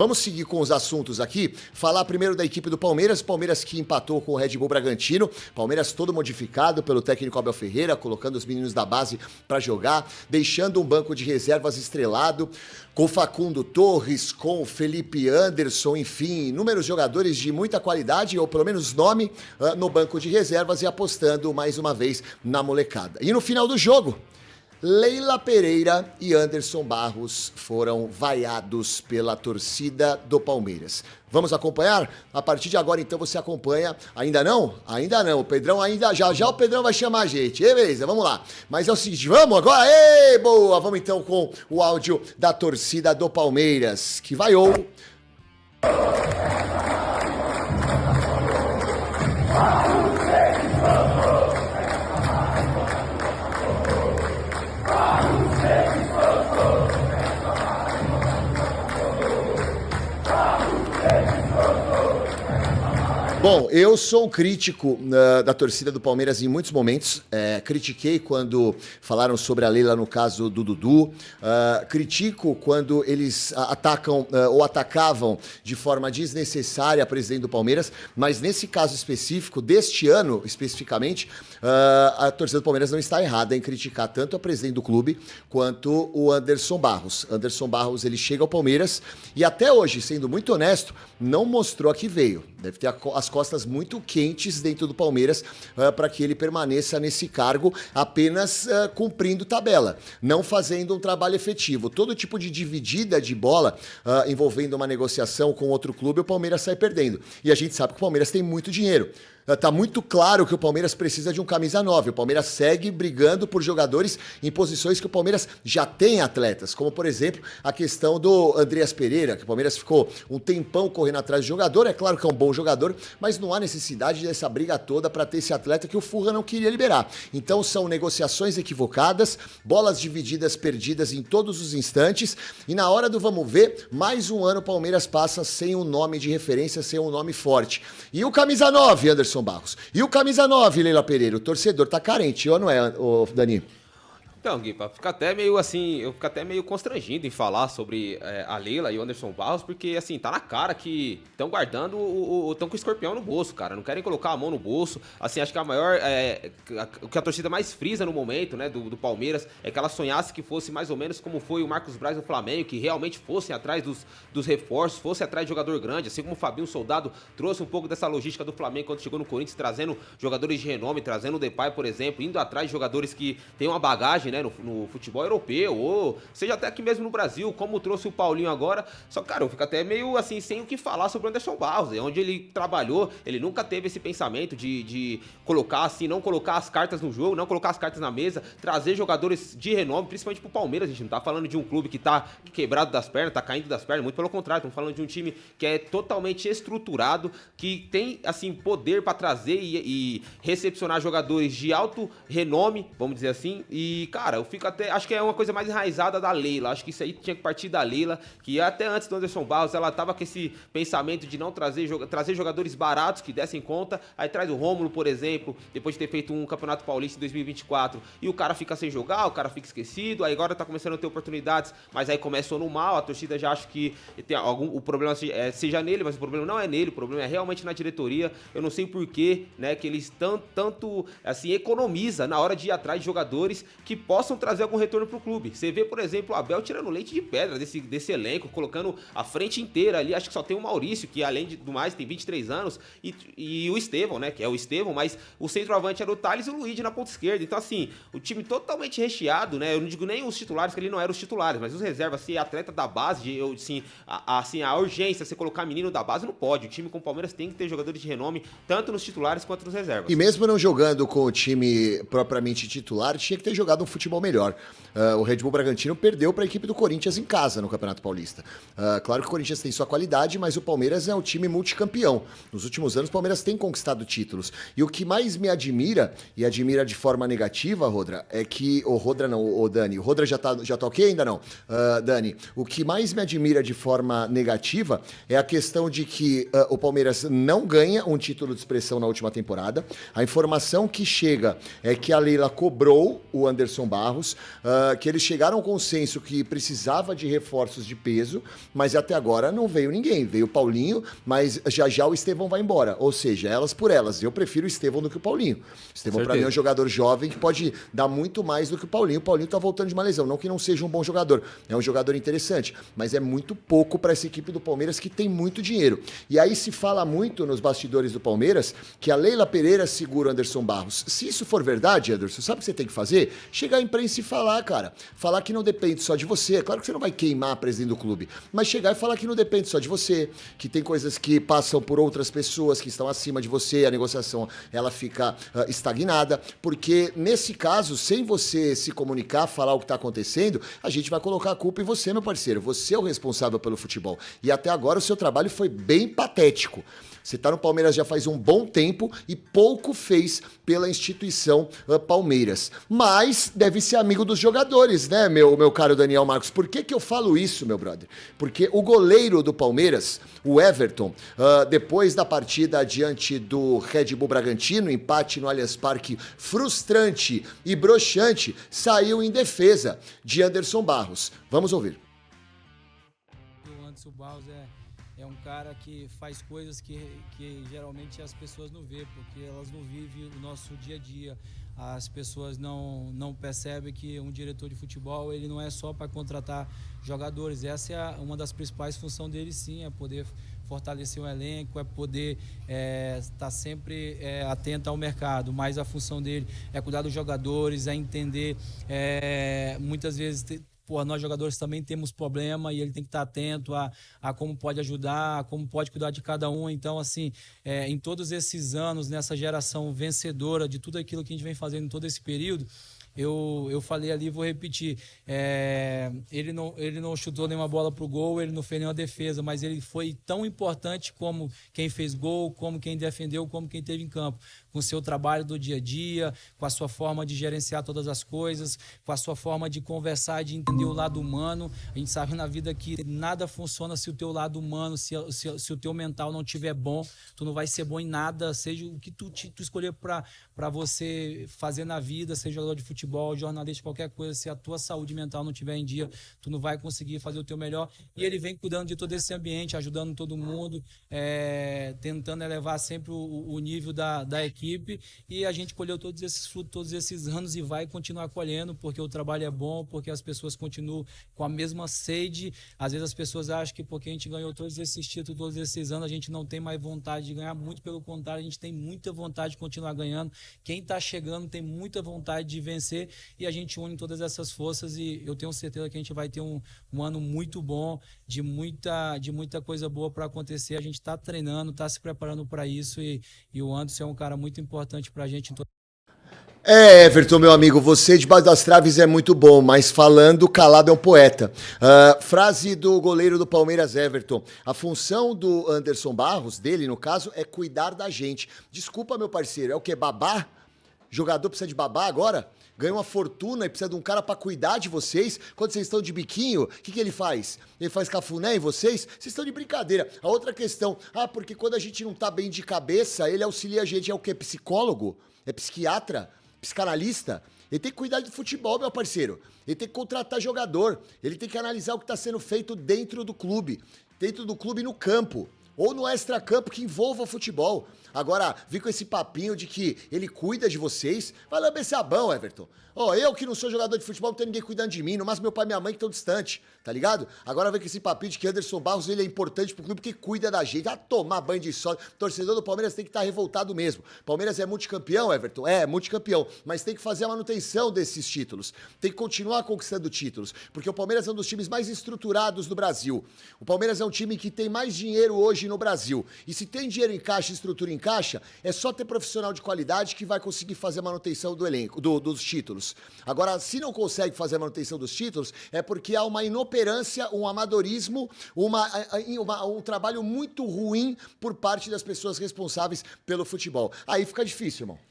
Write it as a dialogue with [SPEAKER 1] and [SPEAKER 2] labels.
[SPEAKER 1] Vamos seguir com os assuntos aqui. Falar primeiro da equipe do Palmeiras. Palmeiras que empatou com o Red Bull Bragantino. Palmeiras todo modificado pelo técnico Abel Ferreira, colocando os meninos da base para jogar, deixando um banco de reservas estrelado, com Facundo Torres, com Felipe Anderson, enfim, inúmeros jogadores de muita qualidade, ou pelo menos nome, no banco de reservas e apostando mais uma vez na molecada. E no final do jogo, Leila Pereira e Anderson Barros foram vaiados pela torcida do Palmeiras. Vamos acompanhar? A partir de agora, então, você acompanha. Ainda não? Ainda não. O Pedrão ainda... Já o Pedrão vai chamar a gente. Beleza, vamos lá. Mas é o seguinte, vamos agora? Ei, boa! Vamos então com o áudio da torcida do Palmeiras, que vaiou... Bom, eu sou um crítico da torcida do Palmeiras em muitos momentos. Critiquei quando falaram sobre a Leila no caso do Dudu. Critico quando eles atacam ou atacavam de forma desnecessária a presidente do Palmeiras. Mas nesse caso específico, deste ano especificamente, a torcida do Palmeiras não está errada em criticar tanto a presidente do clube quanto o Anderson Barros. Anderson Barros, ele chega ao Palmeiras e até hoje, sendo muito honesto, não mostrou a que veio. Deve ter as costas muito quentes dentro do Palmeiras para que ele permaneça nesse cargo apenas cumprindo tabela, não fazendo um trabalho efetivo. Todo tipo de dividida de bola envolvendo uma negociação com outro clube, o Palmeiras sai perdendo. E a gente sabe que o Palmeiras tem muito dinheiro. Tá muito claro que o Palmeiras precisa de um camisa 9. O Palmeiras segue brigando por jogadores em posições que o Palmeiras já tem atletas, como, por exemplo, a questão do Andreas Pereira, que o Palmeiras ficou um tempão correndo atrás do jogador. É claro que é um bom jogador, mas não há necessidade dessa briga toda para ter esse atleta que o Furra não queria liberar. Então são negociações equivocadas, bolas divididas, perdidas em todos os instantes, e na hora do vamos ver, mais um ano o Palmeiras passa sem um nome de referência, sem um nome forte. E o camisa 9, Anderson Barros. E o camisa 9, Leila Pereira, o torcedor tá carente, ou não é, Dani?
[SPEAKER 2] Então, Gui, fica até meio assim, eu fico até meio constrangido em falar sobre a Leila e o Anderson Barros, porque assim, tá na cara que estão guardando estão com o escorpião no bolso, cara, não querem colocar a mão no bolso. Assim, acho que a maior, o que a torcida mais frisa no momento, né, do Palmeiras, é que ela sonhasse que fosse mais ou menos como foi o Marcos Braz no Flamengo, que realmente fossem atrás dos reforços, fossem atrás de jogador grande, assim como o Fabinho Soldado trouxe um pouco dessa logística do Flamengo quando chegou no Corinthians, trazendo jogadores de renome, trazendo o Depay, por exemplo, indo atrás de jogadores que têm uma bagagem, né, no futebol europeu, ou seja até aqui mesmo no Brasil, como trouxe o Paulinho agora. Só, cara, eu fico até meio assim, sem o que falar sobre o Anderson Barros, onde ele trabalhou, ele nunca teve esse pensamento de colocar assim, não colocar as cartas no jogo, não colocar as cartas na mesa, trazer jogadores de renome, principalmente pro Palmeiras. A gente não tá falando de um clube que tá quebrado das pernas, tá caindo das pernas, muito pelo contrário, estamos falando de um time que é totalmente estruturado, que tem, assim, poder para trazer e recepcionar jogadores de alto renome, vamos dizer assim. E, cara, eu fico até, acho que é uma coisa mais enraizada da Leila, acho que isso aí tinha que partir da Leila, que até antes do Anderson Barros, ela tava com esse pensamento de não trazer jogadores baratos que dessem conta, aí traz o Rômulo, por exemplo, depois de ter feito um Campeonato Paulista em 2024, e o cara fica sem jogar, o cara fica esquecido, aí agora tá começando a ter oportunidades, mas aí começou no mal, a torcida já acha que tem o problema seja nele, mas o problema não é nele, o problema é realmente na diretoria. Eu não sei porquê, né, que eles tanto assim, economiza na hora de ir atrás de jogadores que possam trazer algum retorno pro clube. Você vê, por exemplo, o Abel tirando leite de pedra desse elenco, colocando a frente inteira ali. Acho que só tem o Maurício, que além do mais tem 23 anos, e o Estevão, né, que é o Estevão, mas o centroavante era o Thales e o Luigi na ponta esquerda. Então, assim, o time totalmente recheado, né, eu não digo nem os titulares, que ele não era os titulares, mas os reservas, ser atleta da base, a urgência, você colocar menino da base, não pode. O time com o Palmeiras tem que ter jogadores de renome, tanto nos titulares quanto nos reservas.
[SPEAKER 1] E mesmo não jogando com o time propriamente titular, tinha que ter jogado um futebol melhor. O Red Bull Bragantino perdeu para a equipe do Corinthians em casa no Campeonato Paulista. Claro que o Corinthians tem sua qualidade, mas o Palmeiras é um time multicampeão. Nos últimos anos, o Palmeiras tem conquistado títulos. E o que mais me admira, e admira de forma negativa, Rodra, é que... Dani. O Rodra já tá ok ainda não? Dani, o que mais me admira de forma negativa é a questão de que o Palmeiras não ganha um título de expressão na última temporada. A informação que chega é que a Leila cobrou o Anderson Barros, que eles chegaram ao consenso que precisava de reforços de peso, mas até agora não veio ninguém. Veio o Paulinho, mas já o Estevão vai embora. Ou seja, elas por elas. Eu prefiro o Estevão do que o Paulinho. O Estevão, para mim, é um jogador jovem que pode dar muito mais do que o Paulinho. O Paulinho tá voltando de uma lesão. Não que não seja um bom jogador. É um jogador interessante, mas é muito pouco para essa equipe do Palmeiras que tem muito dinheiro. E aí se fala muito nos bastidores do Palmeiras que a Leila Pereira segura o Anderson Barros. Se isso for verdade, Anderson, sabe o que você tem que fazer? Chegar à imprensa e falar, cara. Falar que não depende só de você. É claro que você não vai queimar a presidente do clube, mas chegar e falar que não depende só de você, que tem coisas que passam por outras pessoas que estão acima de você, a negociação ela fica estagnada, porque nesse caso, sem você se comunicar, falar o que está acontecendo, a gente vai colocar a culpa em você, meu parceiro. Você é o responsável pelo futebol. E até agora o seu trabalho foi bem patético. Você está no Palmeiras já faz um bom tempo e pouco fez pela instituição Palmeiras. Mas deve ser amigo dos jogadores, né, meu caro Daniel Marcos? Por que eu falo isso, meu brother? Porque o goleiro do Palmeiras, o Everton, depois da partida diante do Red Bull Bragantino, empate no Allianz Parque frustrante e broxante, saiu em defesa de Anderson Barros. Vamos ouvir.
[SPEAKER 3] O Anderson Barros é um cara que faz coisas que geralmente as pessoas não vê, porque elas não vivem o nosso dia a dia. As pessoas não percebem que um diretor de futebol ele não é só para contratar jogadores. Essa é uma das principais funções dele, sim, é poder fortalecer o elenco, é poder estar sempre atento ao mercado. Mas a função dele é cuidar dos jogadores, é entender muitas vezes... nós jogadores também temos problema e ele tem que estar atento a como pode ajudar, a como pode cuidar de cada um. Então, assim, em todos esses anos, nessa geração vencedora de tudo aquilo que a gente vem fazendo em todo esse período, eu falei ali, vou repetir, ele não chutou nenhuma bola pro gol, ele não fez nenhuma defesa, mas ele foi tão importante como quem fez gol, como quem defendeu, como quem esteve em campo, com o seu trabalho do dia a dia, com a sua forma de gerenciar todas as coisas, com a sua forma de conversar, de entender o lado humano. A gente sabe na vida que nada funciona se o teu lado humano, se o teu mental não estiver bom, tu não vai ser bom em nada, seja o que tu escolher para você fazer na vida, seja jogador de futebol, jornalista, qualquer coisa, se a tua saúde mental não estiver em dia, tu não vai conseguir fazer o teu melhor. E ele vem cuidando de todo esse ambiente, ajudando todo mundo, tentando elevar sempre o nível da equipe, e a gente colheu todos esses frutos, todos esses anos e vai continuar colhendo, porque o trabalho é bom, porque as pessoas continuam com a mesma sede. Às vezes as pessoas acham que porque a gente ganhou todos esses títulos, todos esses anos, a gente não tem mais vontade de ganhar. Muito pelo contrário, a gente tem muita vontade de continuar ganhando. Quem está chegando tem muita vontade de vencer e a gente une todas essas forças e eu tenho certeza que a gente vai ter um ano muito bom, de muita coisa boa para acontecer. A gente está treinando, está se preparando para isso e o Anderson é um cara muito importante para a gente.
[SPEAKER 1] Everton, meu amigo, você debaixo das traves é muito bom, mas falando calado é um poeta. Frase do goleiro do Palmeiras, Everton. A função do Anderson Barros, dele no caso, é cuidar da gente. Desculpa, meu parceiro, é o quê? Babá? Jogador precisa de babá agora? Ganha uma fortuna e precisa de um cara pra cuidar de vocês. Quando vocês estão de biquinho, o que ele faz? Ele faz cafuné em vocês? Vocês estão de brincadeira. A outra questão, porque quando a gente não tá bem de cabeça, ele auxilia a gente, é o quê? Psicólogo? É psiquiatra? Psicanalista? Ele tem que cuidar de futebol, meu parceiro. Ele tem que contratar jogador. Ele tem que analisar o que está sendo feito dentro do clube no campo. Ou no extracampo que envolva futebol. Agora, vir com esse papinho de que ele cuida de vocês, vai lamber sabão, Everton. Eu que não sou jogador de futebol, não tenho ninguém cuidando de mim, no máximo meu pai e minha mãe que estão distantes, tá ligado? Agora vem com esse papinho de que Anderson Barros ele é importante pro clube porque cuida da gente. Tomar banho de sol. Torcedor do Palmeiras tem que estar revoltado mesmo. Palmeiras é multicampeão, Everton? É, multicampeão. Mas tem que fazer a manutenção desses títulos. Tem que continuar conquistando títulos. Porque o Palmeiras é um dos times mais estruturados do Brasil. O Palmeiras é um time que tem mais dinheiro hoje no Brasil. E se tem dinheiro em caixa, estrutura em caixa, é só ter profissional de qualidade que vai conseguir fazer a manutenção do elenco, dos títulos. Agora, se não consegue fazer a manutenção dos títulos, é porque há uma inoperância, um amadorismo, um trabalho muito ruim por parte das pessoas responsáveis pelo futebol. Aí fica difícil, irmão.